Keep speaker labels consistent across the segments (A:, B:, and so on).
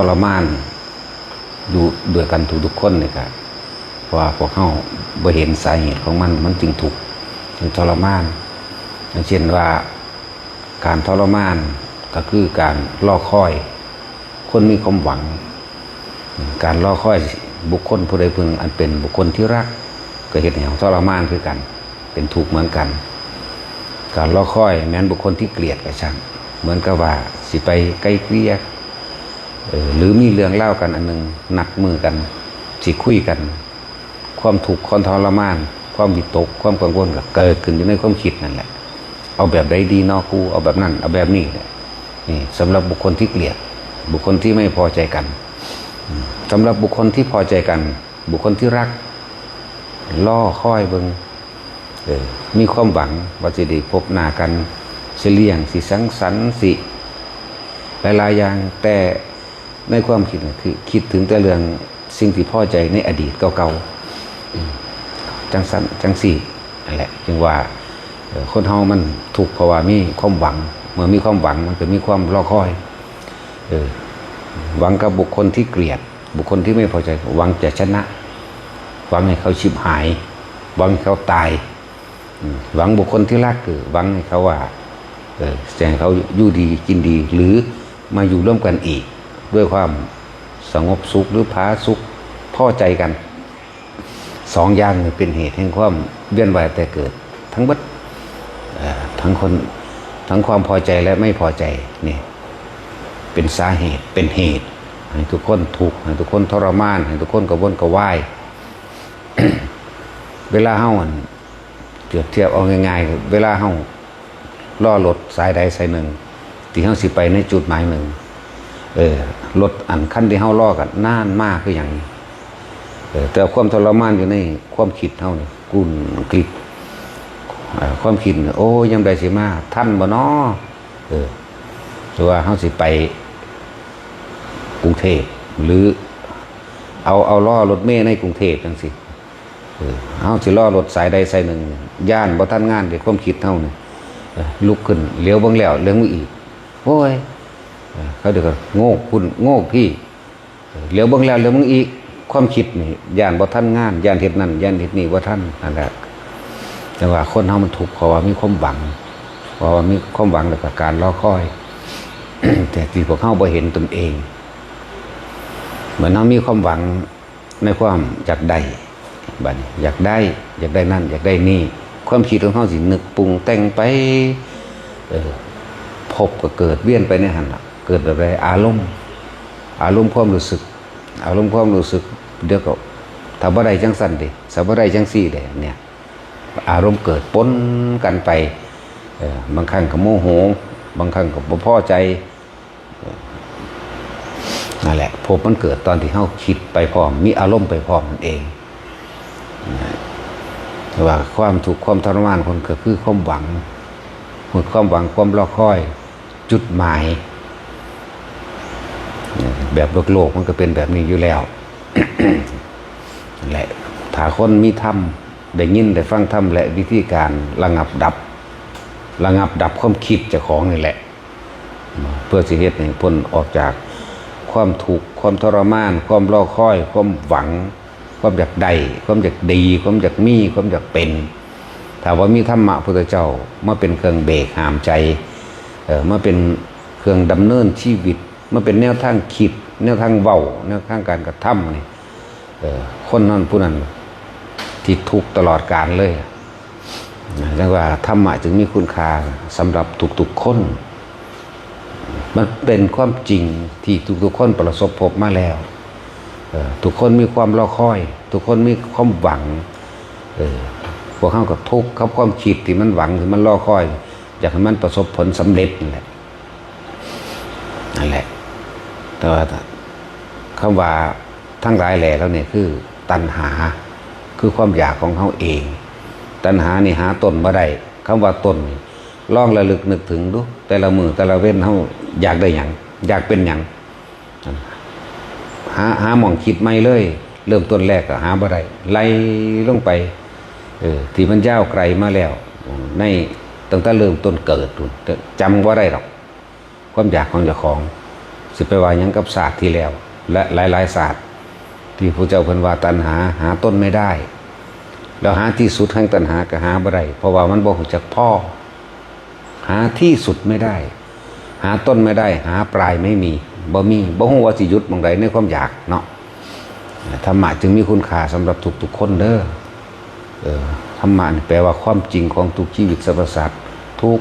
A: รมานอยู่ด้วยกันทุกคนนี่ครับเพราะว่าพวกเขาบ่เห็นสาเหตุของมันจึงถูกจึงทรมานอย่างเช่นว่าการทรมานก็คือการรอคอยคนมีความหวังการรอคอยบุคคลผู้ใดผู้หนึ่งอันเป็นบุคคลที่รักก็เห็นอย่างทรมานคือกันเป็นทุกข์เหมือนกันการรอคอยแม้นบุคคลที่เกลียดก็ช่างเหมือนกับว่าสิไปไกลเกลี่ยหรือมีเรื่องเล่ากันอันนึงหนักมือกันสิคุยกันความทุกข์ความทรมานความวิตกความกังวลก็เกิดขึ้นอยู่ในความคิดนั่นแหละเอาแบบใดดีเนาะกูเอาแบบนั้นเอาแบบนี้นี่สำหรับบุคคลที่เกลียดบุคคลที่ไม่พอใจกันสำหรับบุคคลที่พอใจกันบุคคลที่รักล่อค่อยเบิ่งมีความหวังว่าจะได้พบหน้ากันสิเลี้ยงสิสังสรรค์สิหลายๆอย่างแต่ในความคิดคือคิดถึงแต่เรื่องสิ่งที่พอใจในอดีตเก่าๆจังสันจังสี่นั่นแหละจึงว่าคนเฮามันถูกเพราะว่ามีความหวังเมื่อมีความหวังมันก็มีความรอคอยหวังกับบุคคลที่เกลียดบุคคลที่ไม่พอใจหวังจะชนะหวังให้เขาชิบหายหวังให้เขาตายหวังบุคคลที่รักคือหวังให้เขาว่าแสดงเขาอยู่ดีกินดีหรือมาอยู่ร่วมกันอีกด้วยความสงบสุขหรือผาสุขพอใจกันสองอย่างนี่เป็นเหตุแห่งความเวียนว่ายแต่เกิดทั้งหมดทั้งคนทั้งความพอใจและไม่พอใจนี่เป็นสาเหตุเป็นเหตุให้ทุกคนทุกข์ให้ทุกคนทรมานให้ทุกคนกระวนกระวาย เวลาเฮาเปรียบเทียบเอาง่ายๆเวลาเฮาล่อรถสายใดสายหนึ่งที่เฮาสิไปในจุดหมายหนึ่งรถอันคันที่เฮาล่อกันนานมากคืออย่างแต่ความทรมานอยู่ในความคิดเฮานี่กุ่นกลิบความคิดโอ้ยังได้สิมาท่านบ่น้อหรือว่าเฮาสิไปกรุงเทพหรือเอาล่อรถเมล์ในกรุงเทพจังสิเฮาสิล่อรถสายใดสายหนึ่งย่านบ่ทันงานด้วยความคิดเฮานี่ลุกขึ้นเลี้ยวเบิ่งแล้วเลี้ยวมืออีกโอ้ยเขาเดี๋ยวก็โง่คุณโง่พี่เลี้ยวเบิ่งแล้วเลี้ยวมึงอีกความคิดนี่ย่านบ่ทันงานย่านเฮ็ดนั่นย่านเฮ็ดนี่บ่ทันนั่นแหละแต่ว่าคนเฮามันทุกข์เพราะว่ามีความหวังเพราะว่ามีความหวังแล้วก็การรอคอย แต่ที่พวกเฮาบ่เห็นตนเองเหมือนเฮามีความหวังในความอยากได้บัดนี้อยากได้นั่นอยากได้นี่ความคิดของเฮาสินึกปรุงแต่งไปพบก็เกิดเวียนไปในหันล่ะเกิดแบบไรอารมณ์ความรู้สึกเดี๋ยวก็ถ้าบ่ได้จังสั่นดิถ้าบ่ได้จังซี่เด้เนี่ยอารมณ์เกิดปนกันไปบางครั้งก็โมโหบางครั้งก็บ่พอใจนั่นแหละพบมันเกิดตอนที่เฮาคิดไปพร้อมมีอารมณ์ไปพร้อมนั่นเองว่าความทุกข์ความทรมานคนก็คือความหวังความรอคอยจุดหมายแบบโลกมันก็เป็นแบบนี้อยู่แล้ว แหละถ้าคนมีธรรมได้ยินได้ฟังธรรมและวิธีการระงับดับความคิดเจ้าของนี่แหละเพื่อสิเฮ็ดให้พ้นออกจากความทุกข์ความทรมานความรอคอยความหวังความอยากได้ความอยากดีความอยากมีความอยากเป็นถ้าว่ามีธรรมะพุทธเจ้ามาเป็นเครื่องเบรกห้ามใจมาเป็นเครื่องดำเนินชีวิตมาเป็นแนวทางคิดแนวทางเว้าแนวทางการกระทำนี่คนนั้นผู้นั้นที่ทุกข์ตลอดกาลเลยเรียกว่าธรรมะจึงมีคุณค่าสำหรับทุกๆคนมันเป็นความจริงที่ทุกๆคนประสบพบมาแล้วทุกคนมีความรอคอยทุกคนมีความหวังพวกเขาก็ทุกข์กับความคิดที่มันหวังที่มันรอคอยอยากให้มันประสบผลสำเร็จนั่นแหละแต่ว่าคำว่าทั้งหลายแหล่แล้วเนี่ยคือตัณหาคือความอยากของเขาเองตัณหานี่หาต้นบ่ได้คำว่าต้นลองระลึกนึกถึงดูแต่ละมือแต่ละเว้นเขาอยากได้หยังอยากเป็นหยังหาหม่องคิดไม่เลยเริ่มต้นแรกก็หาบ่ได้ไล่ลงไปที่มันยาวไกลมาแล้วในตั้งแต่เริ่มต้นเกิดจำว่าได้หรอกความอยากของเจ้าของ สิไปว่าหยังกับศาสตร์ที่แล้ว และหลายๆศาสตร์ที่พระเจ้าเพิ่นว่าตัณหาหาต้นไม่ได้แล้วหาที่สุดแห่งตัณหาก็หาบ่ได้เพราะว่ามันบ่รู้จักพ่อหาที่สุดไม่ได้หาต้นไม่ได้หาปลายไม่มีบ่ฮู้ว่าสิหยุดหม้องใดในความอยากเนาะธรรมะจึงมีคุณค่าสำหรับทุกๆคนเด้อธรรมะนี่แปลว่าความจริงของทุกชีวิตสรรพสัตว์ทุก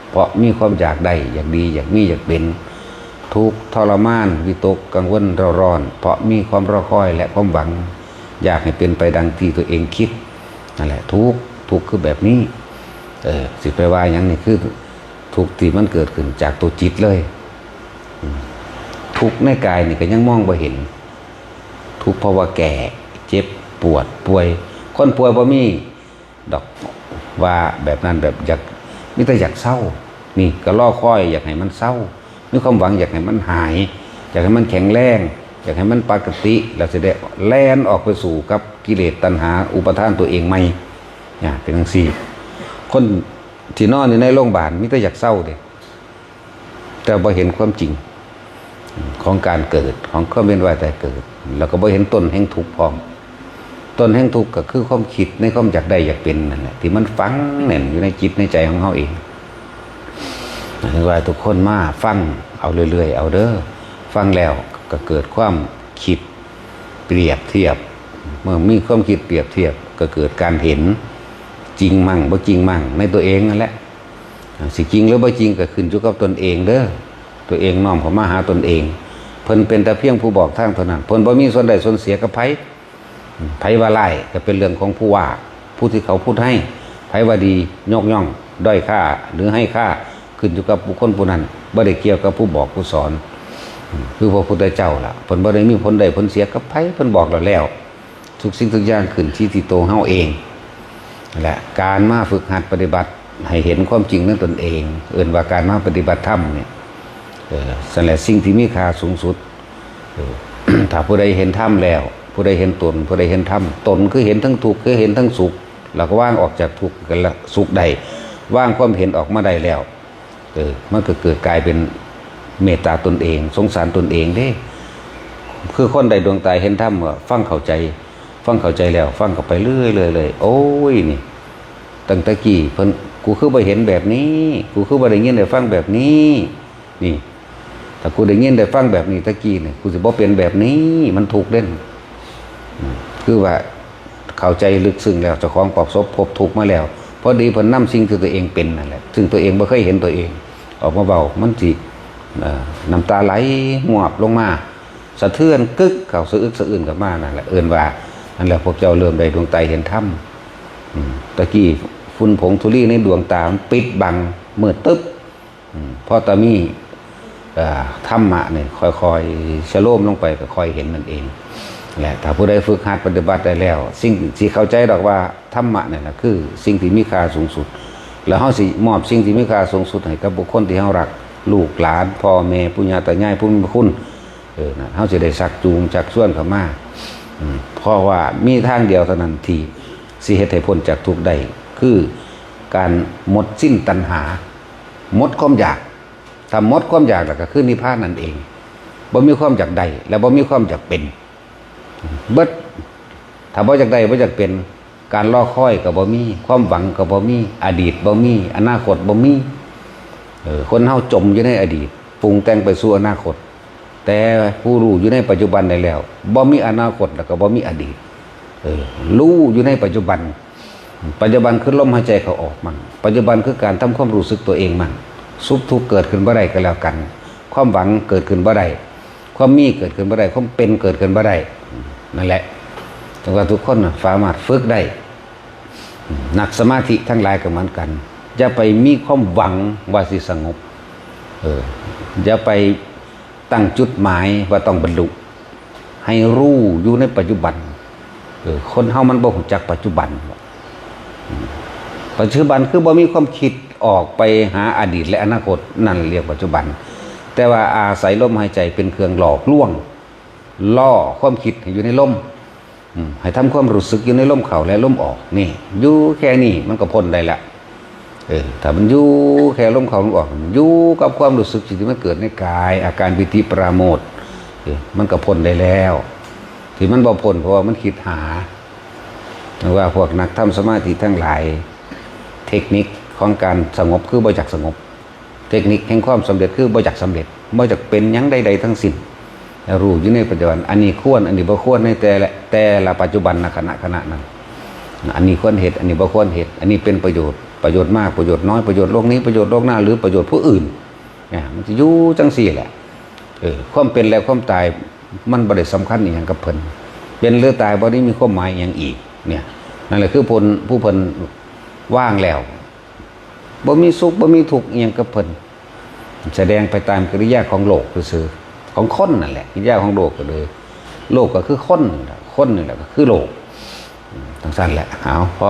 A: เพราะมีความอยากได้อยากดีอยากมีอยากเป็นทุกทรมานวิตกกังวลร้อนเพราะมีความรอคอยและความหวังอยากให้เป็นไปดังที่ตัวเองคิดนั่นแหละทุกคือแบบนี้สิไปว่าอย่างนี้คือทุกที่มันเกิดขึ้นจากตัวจิตเลยทุกในกายนี่ก็ยังมองบ่เห็นทุกเพราะว่าแก่เจ็บปวดป่วยคนป่วยบ่มีดอกว่าแบบนั้นแบบอยากมีแต่อยากเศร้านี่ก็รอคอยอยากให้มันเศร้ามีความหวังอยากให้มันหายอยากให้มันแข็งแรงอยากให้มันปกติแล้วจะได้แล่นออกไปสู่กับกิเลสตัณหาอุปทานตัวเองใหม่เนี่ยเป็นจังซี่คนที่นอนอยู่ในโรงพยาบาลมีแต่อยากเศร้าเด้แต่บ่เห็นความจริงของการเกิดของความเป็นว่ายตายเกิดแล้วก็บ่เห็นต้นแห่งทุกข์พร้อมต้นแห่งทุกข์ก็คือความคิดในความอยากได้อยากเป็นนั่นแหละที่มันฝังแน่นอยู่ในจิตในใจของเฮาเองถึงว่าทุกคนมาฟังเอาเรื่อยๆเอาเด้อฟังแล้วก็เกิดความคิดเปรียบเทียบเมื่อมีความคิดเปรียบเทียบก็เกิดการเห็นจริงมั่งบ่จริงมั่งในตัวเองนั่นแหละสิจริงหรือบ่จริงก็ขึ้นอยู่กับตนเองเด้อตัวเองน้อมเข้ามาหาตนเองเพิ่นเป็นแต่เพียงผู้บอกทางเท่านั้นเพิ่นบ่มีส่วนใดส่วนเสียกับไผว่าร้ายก็เป็นเรื่องของผู้ว่าผู้ที่เขาพูดให้ไผว่าดียกย่องด้อยค่าหรือให้ค่าขึ้นอยู่กับบุคคลผู้นั้นบ่ได้เกี่ยวกับผู้บอกผู้สอนคือพระพุทธเจ้าล่ะเพิ่นบ่ได้มีผลใดผลเสียกับไผเพิ่นบอกแล้วทุกสิ่งทุกอย่างขึ้นที่ตัวเฮาเองนั่นแหละการมาฝึกหัดปฏิบัติให้เห็นความจริงในตนเองเอิ้นว่าการมาปฏิบัติธรรมเนี่ยนั่นแหละสิ่งที่มีค่าสูงสุดถ้าผู้ใดเห็นธรรมแล้วผู้ใดเห็นตนผู้ใดเห็นธรรมตนคือเห็นทั้งทุกข์คือเห็นทั้งสุขแล้วก็ว่างออกจากทุกข์กันละสุขใดว่างความเห็นออกมาได้แล้วมันก็เกิดกลายเป็นเมตตาตนเองสงสารตนเองเด้คือคนใดดวงตาเห็นธรรมว่าฟังเข้าใจแล้วฟังเข้าไปเรื่อยเลยโอ้ยนี่ตั้งแต่กี้เพิ่นกูคือบ่เห็นแบบนี้กูคือบ่ได้ยินได้ฟังแบบนี้นี่ถ้ากูได้ยินได้ฟังแบบนี้ตะกี้เนี่ยกูสิบ่เป็นแบบนี้มันถูกเด่นคือว่าเข้าใจลึกซึ้งแล้วเจ้าของประสบพบทุกข์มาแล้วพอดีเพิ่นนำสิ่งที่ตัวเองเป็นนั่นแหละซึ่งตัวเองบ่เคยเห็นตัวเองออกมาเบามันสิน้ำตาไหลหวบลงมาสะเทือนกึกเข้าสะอึกสะอื้นกับมานั่นแหละเอิ้นว่านั่นแหละพวกเจ้าเริ่มได้ดวงตาเห็นธรรมตะกี้ฝุ่นผงธุลีในดวงตามันปิดบังมืดตึ๊บพอตามีธรรมะเนี่ยค่อยๆชะโลมลงไปก็ค่อยเห็นนั่นเองแหละถ้าผู้ใดฝึกหัดปฏิบัติได้แล้วสิ่งที่เข้าใจดอกว่าธรรมะเนี่ยนะคือสิ่งที่มีค่าสูงสุดแล้วเฮาสิมอบสิ่งที่มีค่าสูงสุดให้กับบุคคลที่เฮารักลูกหลานพ่อแม่ปู่ย่าตายายผู้มีพระคุณนะเฮาสิได้ชักจูงชักชวนเข้ามาเพราะว่ามีทางเดียวเท่านั้นที่สิเฮ็ดให้พ้นจากทุกข์ได้คือการหมดสิ้นตัณหาหมดความอยากถ้าหมดความอยากแล้วก็คือนิพพานนั่นเองบ่มีความอยากได้และบ่มีความอยากเป็นเบิดถ้าบ่อยากได้บ่อยากเป็นการรอคอยก็บ่มีความหวังก็บ่มีอดีตบ่มีอนาคตบ่มีคนเฮาจมอยู่ในอดีตปรุงแต่งไปสู่อนาคตแต่ผู้รู้อยู่ในปัจจุบันได้แล้วบ่มีอนาคตแล้วก็บ่มีอดีตรู้อยู่ในปัจจุบันคือลมหายใจเข้าออกมันปัจจุบันคือการทำความรู้สึกตัวเองมันสุขทุกข์เกิดขึ้นบ่ได้ก็แล้วกันความหวังเกิดขึ้นบ่ได้ความมีเกิดขึ้นบ่ได้ความเป็นเกิดขึ้นบ่ได้นั่นแหละแต่ว่าทุกคนสามารถฝึกได้นักสมาธิทั้งหลายก็เหมือนกันอย่าไปมีความหวังว่าสิสงบอย่าไปตั้งจุดหมายว่าต้องบรรลุให้รู้อยู่ในปัจจุบันคนเฮามันบ่รู้จักปัจจุบันคือบ่มีความคิดออกไปหาอดีตและอนาคตนั่นเรียกปัจจุบันแต่ว่าอาศัยลมหายใจเป็นเครื่องหลอกลวงล่อความคิดให้อยู่ในลมให้ทำความรู้สึกอยู่ในลมเข้าและลมออกนี่อยู่แค่นี้มันก็พ้นได้ละ ถ้ามันอยู่แค่ลมเข้าลมออกมันอยู่กับความรู้สึกที่มันเกิดในกายอาการปิติปราโมทย์มันก็พ้นได้แล้วที่มันบ่พ้นเพราะว่ามันคิดหาว่าพวกนักทำสมาธิทั้งหลายเทคนิคของการสงบคือบ่จักสงบเทคนิคแห่งความสำเร็จคือบ่จักสำเร็จบ่จักเป็นหยังใดๆทั้งสิ้นรู้อยู่ในปัจจุบันอันนี้ควรอันนี้บ่ควรในแต่ละปัจจุบันขณะนั้นอันนี้ควรเหตุอันนี้บ่ควรเหตุอันนี้เป็นประโยชน์มากประโยชน์น้อยประโยชน์โลกนี้ประโยชน์โลกหน้าหรือประโยชน์ผู้อื่นเนี่ยมันจะอยู่จังซี่แหละความเป็นและความตายมันบ่ได้สำคัญอีหยังกับเพิ่นเป็นหรือตายบ่ได้มีความหมายอย่างอีกเนี่ยนั่นแหละคือผู้เพิ่นว่างแล้วบ่มีสุขบ่มีทุกข์อีหยังกับเพิ่นแสดงไปตามกิริยาของโลกซื่อๆของคนนั่นแหละกิริยาของโลกก็เลยโลกก็คือคนนี่แหละก็คือโลกทั้งสั้นแหละเอาพอ